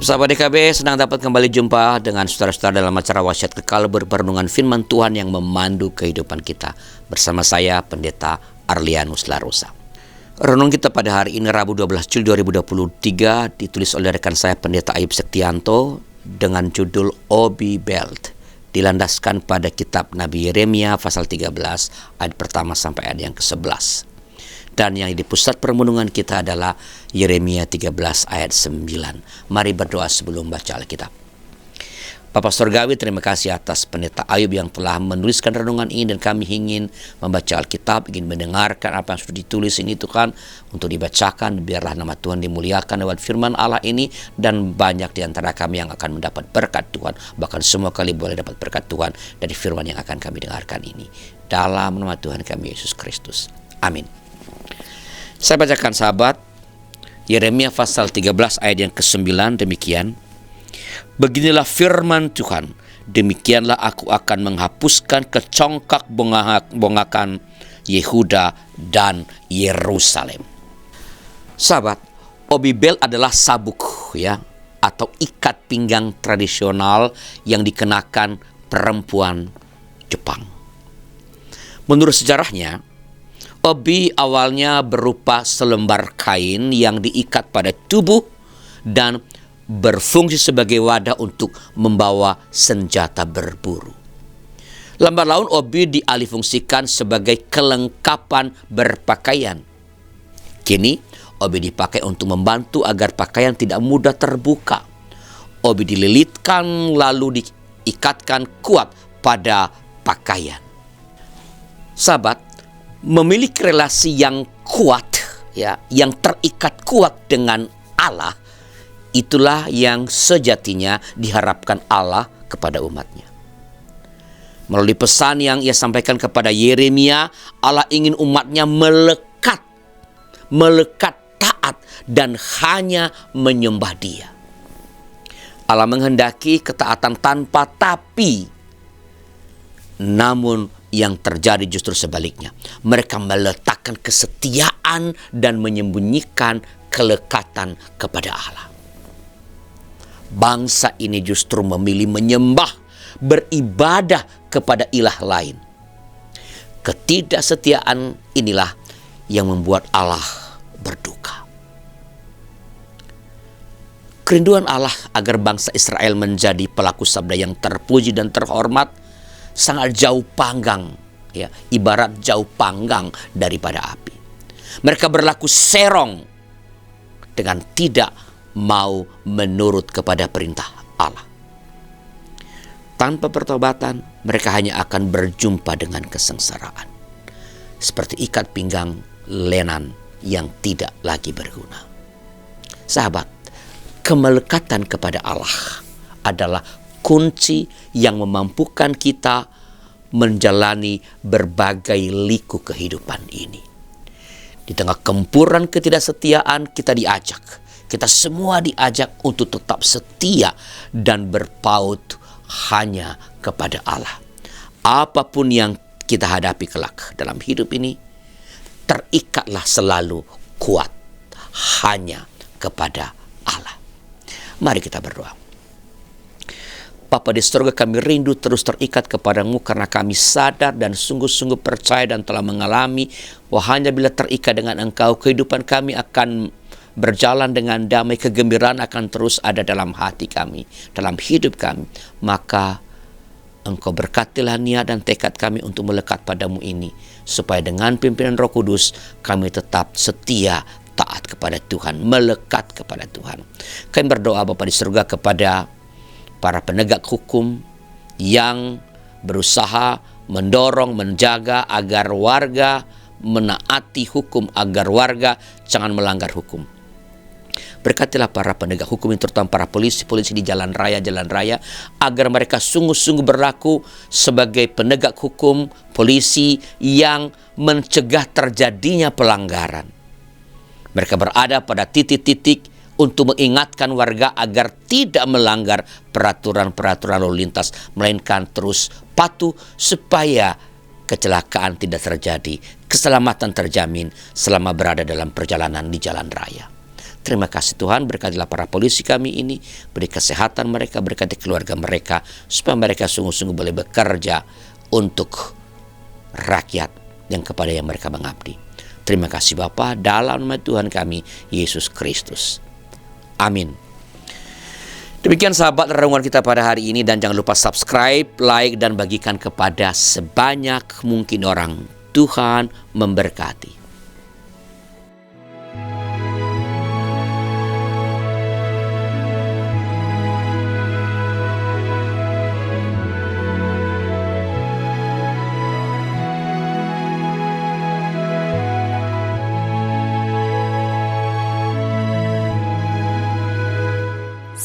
Sahabat DKB, senang dapat kembali jumpa dengan saudara-saudara dalam acara Wasiat Kekal, berperenungan firman Tuhan yang memandu kehidupan kita. Bersama saya, Pendeta Arlianus Larosa. Renung kita pada hari ini, Rabu 12 Juli 2023, ditulis oleh rekan saya, Pendeta Ayub Sektianto, dengan judul Obi Belt, dilandaskan pada kitab Nabi Yeremia pasal 13, ayat pertama sampai ayat yang ke-11. Dan yang di pusat permenungan kita adalah Yeremia 13 ayat 9. Mari berdoa sebelum baca Alkitab. Bapa Surgawi, terima kasih atas Pendeta Ayub yang telah menuliskan renungan ini, dan kami ingin membaca Alkitab, ingin mendengarkan apa yang sudah ditulis ini Tuhan, untuk dibacakan. Biarlah nama Tuhan dimuliakan lewat firman Allah ini, dan banyak di antara kami yang akan mendapat berkat Tuhan, bahkan semua kali boleh dapat berkat Tuhan dari firman yang akan kami dengarkan ini. Dalam nama Tuhan kami Yesus Kristus. Amin. Saya bacakan sahabat, Yeremia pasal 13 ayat yang ke-9 demikian. Beginilah firman Tuhan, demikianlah aku akan menghapuskan kecongkak bongakan Yehuda dan Yerusalem. Sahabat, Obi Belt adalah sabuk atau ikat pinggang tradisional yang dikenakan perempuan Jepang. Menurut sejarahnya, obi awalnya berupa selembar kain yang diikat pada tubuh dan berfungsi sebagai wadah untuk membawa senjata berburu. Lambat laun obi dialihfungsikan sebagai kelengkapan berpakaian. Kini obi dipakai untuk membantu agar pakaian tidak mudah terbuka. Obi dililitkan lalu diikatkan kuat pada pakaian. Sahabat, memiliki relasi yang kuat, yang terikat kuat dengan Allah, itulah yang sejatinya diharapkan Allah kepada umatnya. Melalui pesan yang ia sampaikan kepada Yeremia, Allah ingin umatnya melekat taat dan hanya menyembah Dia. Allah menghendaki ketaatan tanpa tapi, namun yang terjadi justru sebaliknya. Mereka meletakkan kesetiaan dan menyembunyikan kelekatan kepada Allah. Bangsa ini justru memilih menyembah, beribadah kepada ilah lain. Ketidaksetiaan inilah yang membuat Allah berduka. Kerinduan Allah agar bangsa Israel menjadi pelaku sabda yang terpuji dan terhormat sangat jauh panggang, ibarat jauh panggang daripada api. Mereka berlaku serong dengan tidak mau menurut kepada perintah Allah. Tanpa pertobatan, mereka hanya akan berjumpa dengan kesengsaraan, seperti ikat pinggang lenan yang tidak lagi berguna. Sahabat, kemelekatan kepada Allah adalah kunci yang memampukan kita menjalani berbagai liku kehidupan ini. Di tengah gempuran ketidaksetiaan, kita semua diajak untuk tetap setia dan berpaut hanya kepada Allah. Apapun yang kita hadapi kelak dalam hidup ini, terikatlah selalu kuat hanya kepada Allah. Mari kita berdoa. Bapa di surga, kami rindu terus terikat kepadamu karena kami sadar dan sungguh-sungguh percaya dan telah mengalami bahwa hanya bila terikat dengan Engkau, kehidupan kami akan berjalan dengan damai, kegembiraan akan terus ada dalam hati kami, dalam hidup kami. Maka Engkau berkatilah niat dan tekad kami untuk melekat padamu ini, supaya dengan pimpinan Roh Kudus kami tetap setia, taat kepada Tuhan, melekat kepada Tuhan. Kami berdoa Bapa di surga kepada para penegak hukum yang berusaha mendorong, menjaga agar warga menaati hukum, agar warga jangan melanggar hukum. Berkatilah para penegak hukum, terutama para polisi di jalan raya, agar mereka sungguh-sungguh berlaku sebagai penegak hukum, polisi yang mencegah terjadinya pelanggaran. Mereka berada pada titik-titik untuk mengingatkan warga agar tidak melanggar peraturan-peraturan lalu lintas, melainkan terus patuh supaya kecelakaan tidak terjadi, keselamatan terjamin selama berada dalam perjalanan di jalan raya. Terima kasih Tuhan, berkatilah para polisi kami ini, beri kesehatan mereka, berkati keluarga mereka, supaya mereka sungguh-sungguh boleh bekerja untuk rakyat yang kepada yang mereka mengabdi. Terima kasih Bapa, dalam nama Tuhan kami, Yesus Kristus. Amin. Demikian sahabat renungan kita pada hari ini, dan jangan lupa subscribe, like, dan bagikan kepada sebanyak mungkin orang. Tuhan memberkati.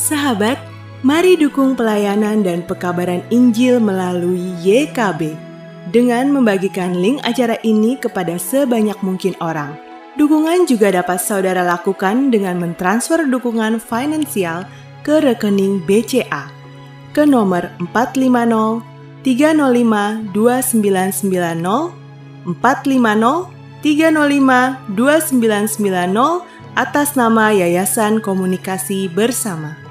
Sahabat, mari dukung pelayanan dan pekabaran Injil melalui YKB dengan membagikan link acara ini kepada sebanyak mungkin orang. Dukungan juga dapat saudara lakukan dengan mentransfer dukungan finansial ke rekening BCA ke nomor 450 305 2990 450 305 2990 atas nama Yayasan Komunikasi Bersama.